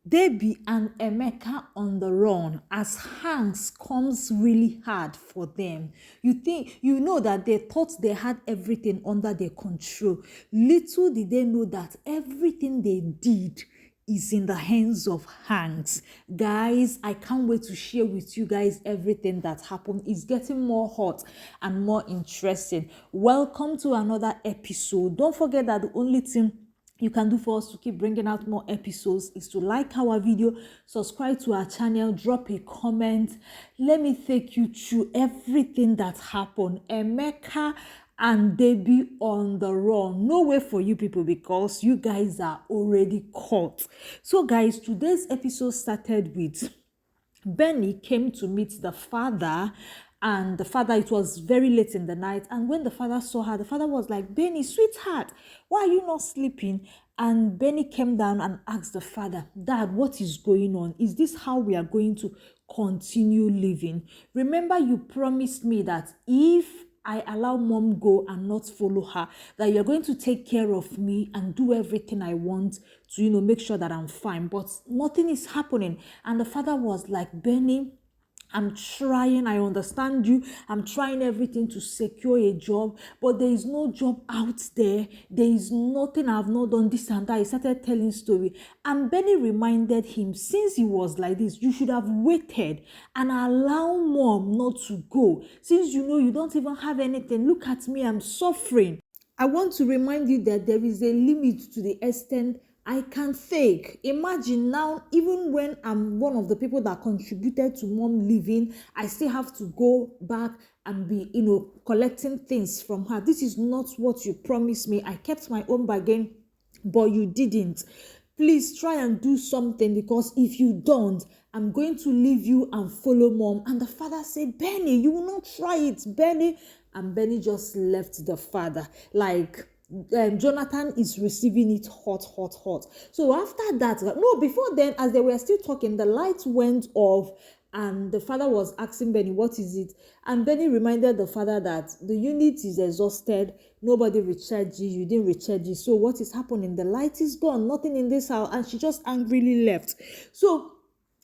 Debbie and Emeka on the run as Hanks comes really hard for them. You know that they thought they had everything under their control. Little did they know that everything they did is in the hands of Hanks. Guys, I can't wait to share with you guys everything that happened. It's getting more hot and more interesting. Welcome to another episode. Don't forget that the only thing you can do for us to keep bringing out more episodes is to like our video, subscribe to our channel, drop a comment. Let me take you through everything that happened. Emeka and Debbie on the run. No way for you people because you guys are already caught. So guys, today's episode started with Benny came to meet the father, and the father, it was very late in the night, and when the father saw her, the father was like, Benny, sweetheart, why are you not sleeping? And Benny came down and asked the father, Dad, what is going on? Is this how we are going to continue living? Remember, you promised me that if I allow mom go and not follow her, that you're going to take care of me and do everything I want to, make sure that I'm fine. But nothing is happening. And the father was like, Benny, I'm trying, I understand you. I'm trying everything to secure a job, but there is no job out there. There is nothing. I've not done this and that. He started telling story. And Benny reminded him, since he was like this, you should have waited and allow mom not to go. Since you know you don't even have anything, look at me, I'm suffering. I want to remind you that there is a limit to the extent I can fake. Imagine now, even when I'm one of the people that contributed to mom leaving, I still have to go back and be, collecting things from her. This is not what you promised me. I kept my own bargain, but you didn't. Please try and do something, because if you don't, I'm going to leave you and follow mom. And the father said, Benny, you will not try it, Benny. And Benny just left the father. Like, Jonathan is receiving it hot. So after that, no, before then, as they were still talking, the light went off and the father was asking Benny, what is it? And Benny reminded the father that the unit is exhausted. Nobody recharged you. You didn't recharge it. So what is happening? The light is gone. Nothing in this house. And she just angrily left. So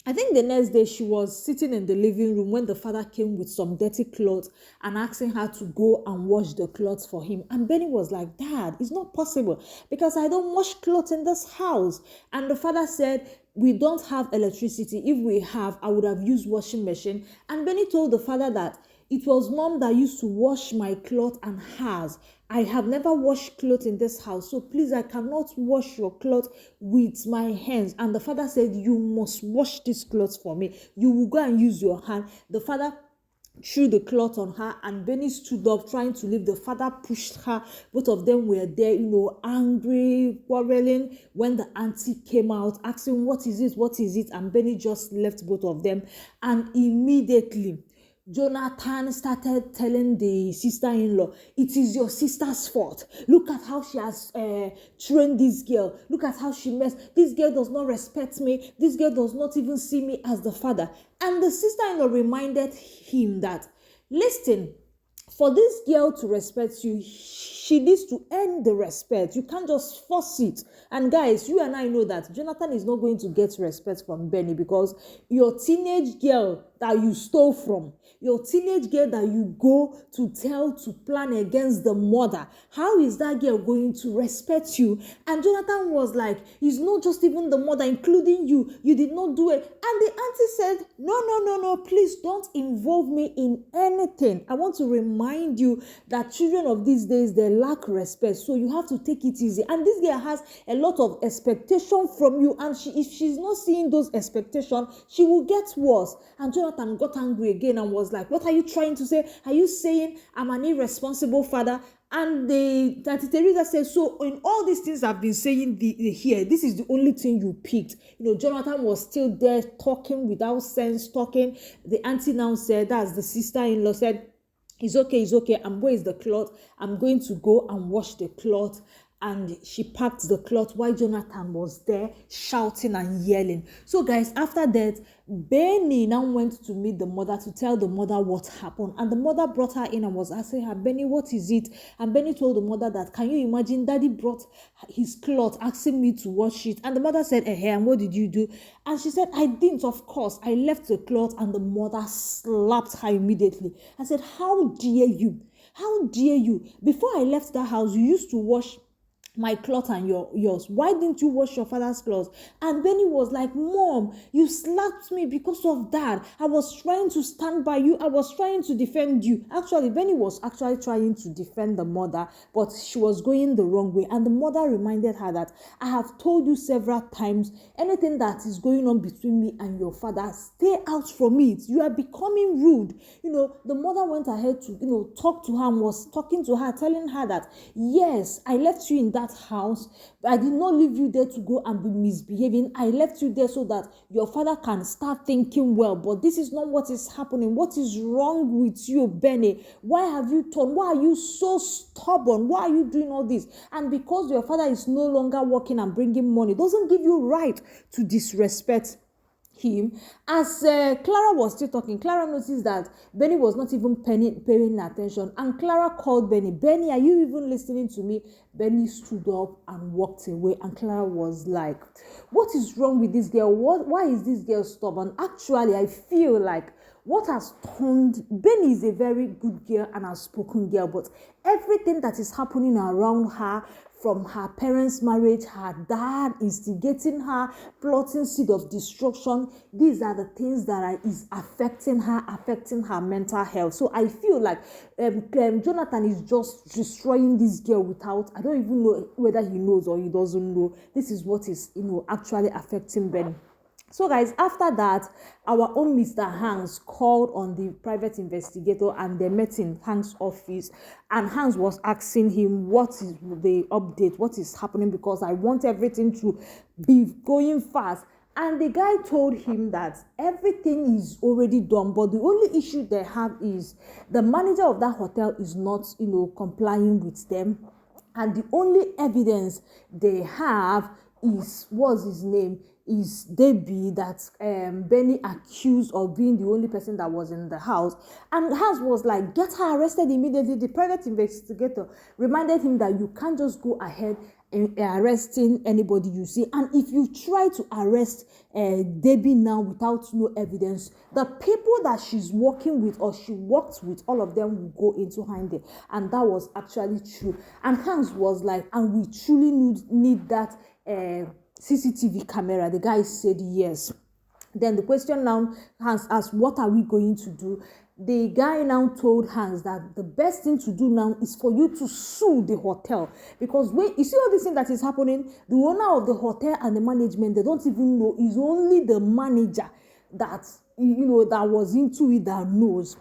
I think the next day she was sitting in the living room when the father came with some dirty clothes and asking her to go and wash the clothes for him. And Benny was like, Dad, it's not possible because I don't wash clothes in this house. And the father said, we don't have electricity. If we have, I would have used washing machine. And Benny told the father that it was mom that used to wash my clothes and hers. I have never washed clothes in this house, so please, I cannot wash your clothes with my hands. And the father said, you must wash these clothes for me. You will go and use your hand. The father threw the cloth on her and Benny stood up trying to leave. The father pushed her. Both of them were there, angry, quarreling. When the auntie came out asking, what is it? And Benny just left both of them. And immediately Jonathan started telling the sister-in-law, it is your sister's fault. Look at how she has trained this girl. Look at how she messed. This girl does not respect me. This girl does not even see me as the father. And the sister-in-law reminded him that, listen, for this girl to respect you, she needs to earn the respect. You can't just force it. And guys, you and I know that Jonathan is not going to get respect from Benny because your teenage girl that you stole from, your teenage girl that you go to tell to plan against the mother, how is that girl going to respect you? And Jonathan was like, it's not just even the mother, including you. You did not do it. And the auntie said, no, please don't involve me in anything. I want to remind you that children of these days, they lack respect. So you have to take it easy. And this girl has a lot of expectation from you. And if she's not seeing those expectations, she will get worse. And Jonathan got angry again and was like, what are you trying to say? Are you saying I'm an irresponsible father? And Tati Teresa said, so in all these things I've been saying here, this is the only thing you picked. Jonathan was still there talking without sense, talking. The auntie now said, that's the sister-in-law said, it's okay. Where is the cloth? I'm going to go and wash the cloth. and she packed the cloth while Jonathan was there shouting and yelling. So guys, after that, Benny now went to meet the mother to tell the mother what happened. And the mother brought her in and was asking her, Benny, what is it? And Benny told the mother that, can you imagine, daddy brought his cloth asking me to wash it. And the mother said, and what did you do? And she said, I didn't, of course. I left the cloth. And the mother slapped her immediately. I said, how dare you? How dare you? Before I left that house, you used to wash my cloth and yours. Why didn't you wash your father's clothes? And Benny was like, Mom, you slapped me because of that. I was trying to stand by you. I was trying to defend you. Actually, Benny was actually trying to defend the mother, but she was going the wrong way. And the mother reminded her that, I have told you several times, anything that is going on between me and your father, stay out from it. You are becoming rude. The mother went ahead to, talk to her and was talking to her, telling her that, yes, I left you in that house, but I did not leave you there to go and be misbehaving. I left you there so that your father can start thinking well, but this is not what is happening. What is wrong with you, Benny? Why have you turned? Why are you so stubborn? Why are you doing all this? And because your father is no longer working and bringing money, doesn't give you right to disrespect him. As Clara was still talking, Clara noticed that Benny was not even paying attention, and Clara called Benny. Benny, are you even listening to me? Benny stood up and walked away, and Clara was like, what is wrong with this girl? Why is this girl stubborn? Actually, I feel like what has turned Benny is a very good girl and outspoken girl, but everything that is happening around her, from her parents' marriage, her dad instigating her, plotting seed of destruction, these are the things that is affecting her mental health. So I feel like Jonathan is just destroying this girl without, I don't even know whether he knows or he doesn't know. This is what is, actually affecting Benny. So guys, after that, our own Mr. Hanks called on the private investigator, and they met in Hanks' office, and Hanks was asking him, what is the update, what is happening, because I want everything to be going fast. And the guy told him that everything is already done, but the only issue they have is the manager of that hotel is not, complying with them. And the only evidence they have is, what's his name? Is Debbie, that Benny accused of being the only person that was in the house. And Hans was like, get her arrested immediately. The private investigator reminded him that you can't just go ahead and arresting anybody you see. And if you try to arrest Debbie now without no evidence, the people that she's working with or she worked with, all of them will go into hiding. And that was actually true. And Hans was like, and we truly need that CCTV camera. The guy said yes. Then the question now, Hans asked, what are we going to do? The guy now told Hans that the best thing to do now is for you to sue the hotel, because when you see all this thing that is happening, the owner of the hotel and the management, they don't even know. It's only the manager that that was into it that knows.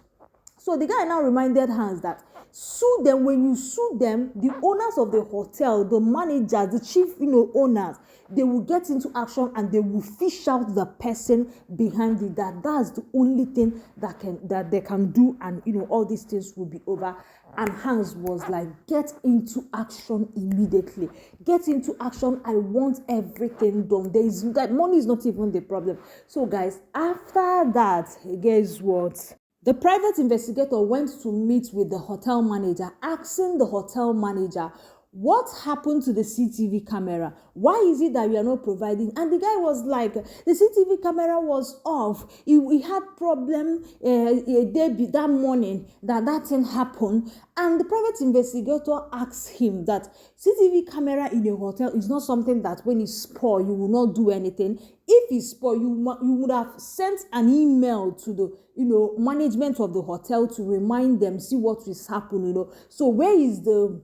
So the guy now reminded Hans that sue them. When you sue them, the owners of the hotel, the managers, the chief owners, they will get into action and they will fish out the person behind it. That's the only thing that they can do, and all these things will be over. And Hans was like, get into action immediately. Get into action. I want everything done. That money is not even the problem. So guys, after that, guess what? The private investigator went to meet with the hotel manager, asking the hotel manager, what happened to the CCTV camera? Why is it that we are not providing? And the guy was like, the CCTV camera was off. We had problem that morning that thing happened. And the private investigator asked him that CCTV camera in a hotel is not something that when it's spoiled, you will not do anything. If it's spoiled, you would have sent an email to the management of the hotel to remind them, see what is happening. So where is the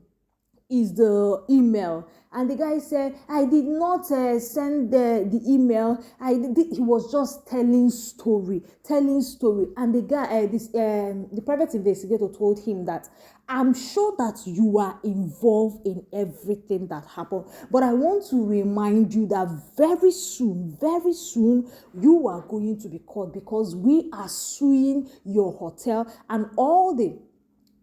email? And the guy said, I did not send the email. He was just telling story. And the guy, the private investigator told him that, I'm sure that you are involved in everything that happened, but I want to remind you that very soon, you are going to be caught, because we are suing your hotel and all the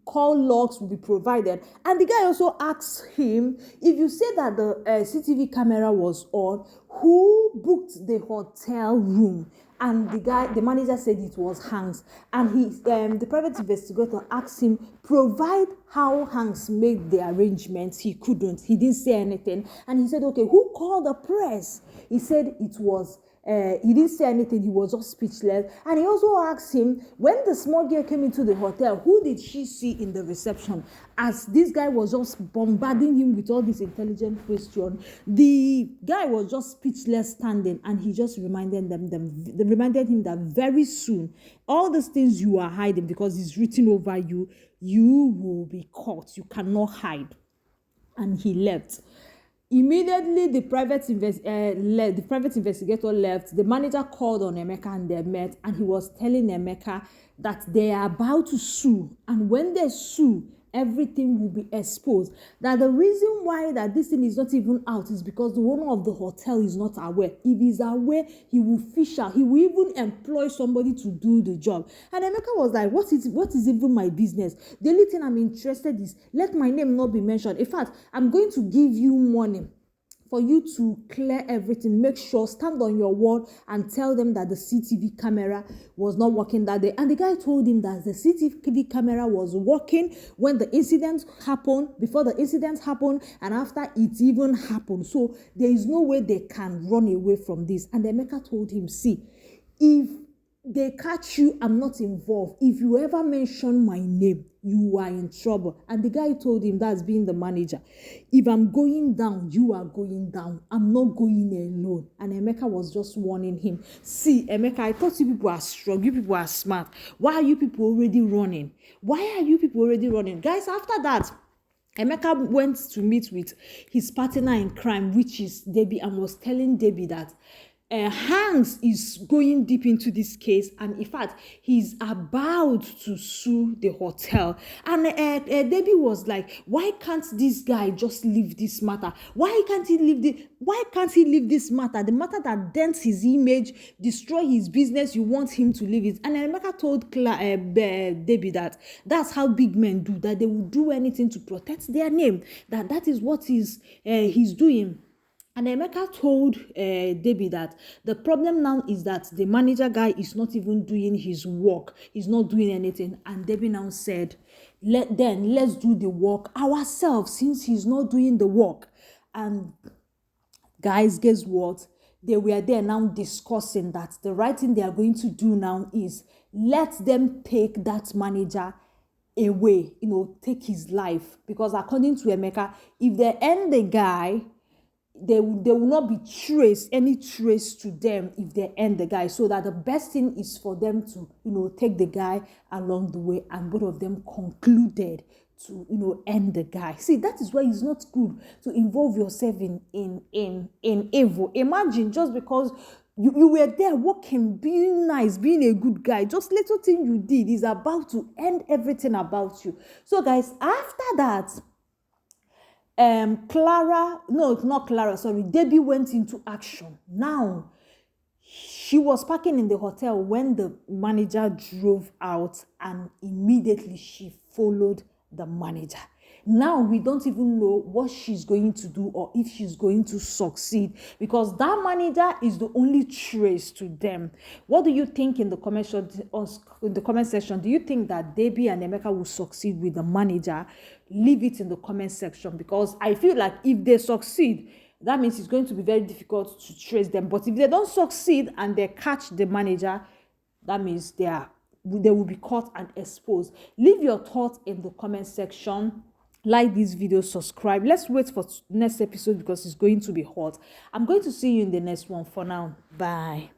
call logs will be provided. And the guy also asked him, if you say that the CCTV camera was on, who booked the hotel room? And the manager said it was Hanks. And the private investigator asked him, provide how Hanks made the arrangements. He couldn't. He didn't say anything. And he said, okay, who called the press? He said it was he didn't say anything. He was just speechless. And he also asked him, when the small girl came into the hotel, who did she see in the reception? As this guy was just bombarding him with all these intelligent questions, the guy was just speechless standing, and he just reminded him that very soon, all these things you are hiding, because it's written over you, you will be caught. You cannot hide. And he left. Immediately, the private investigator left. The manager called on Emeka and they met, and he was telling Emeka that they are about to sue, and when they sue, everything will be exposed. That the reason why that this thing is not even out is because the owner of the hotel is not aware. If he's aware, he will fish out. He will even employ somebody to do the job. And Emeka was like, what is even my business? The only thing I'm interested is, let my name not be mentioned. In fact, I'm going to give you money for you to clear everything. Make sure, stand on your word and tell them that the CCTV camera was not working that day. And the guy told him that the CCTV camera was working when the incident happened, before the incident happened, and after it even happened. So there is no way they can run away from this. And Emeka told him, see, if they catch you, I'm not involved. If you ever mention my name, you are in trouble. And the guy told him, that's being the manager, if I'm going down, you are going down. I'm not going alone. And Emeka was just warning him, see, Emeka, I thought you people are strong, you people are smart. Why are you people already running? Guys, after that, Emeka went to meet with his partner in crime, which is Debbie, and was telling Debbie that Hanks is going deep into this case, and in fact, he's about to sue the hotel. And Debbie was like, why can't this guy just leave this matter? Why can't he leave this matter? The matter that dents his image, destroy his business, you want him to leave it. And Emeka told Debbie that that's how big men do, that they will do anything to protect their name, that is what he's doing. And Emeka told Debbie that the problem now is that the manager guy is not even doing his work. He's not doing anything. And Debbie now said, let's do the work ourselves, since he's not doing the work. And guys, guess what? They were there now discussing that the right thing they are going to do now is let them take that manager away, take his life. Because according to Emeka, if they end the guy, there will not be any trace to them if they end the guy. So that the best thing is for them to take the guy along the way, and both of them concluded to end the guy. See, that is why it's not good to involve yourself in evil. Imagine, just because you were there working, being nice, being a good guy, just little thing you did is about to end everything about you. So guys, after that, Debbie went into action. Now, she was parking in the hotel when the manager drove out, and immediately she followed the manager. Now, we don't even know what she's going to do or if she's going to succeed, because that manager is the only trace to them. What do you think in the comment section? Do you think that Debbie and Emeka will succeed with the manager? Leave it in the comment section, because I feel like if they succeed, that means it's going to be very difficult to trace them. But if they don't succeed and they catch the manager, that means they will be caught and exposed. Leave your thoughts in the comment section. Like this video, subscribe. Let's wait for next episode, because it's going to be hot. I'm going to see you in the next one. For now, bye.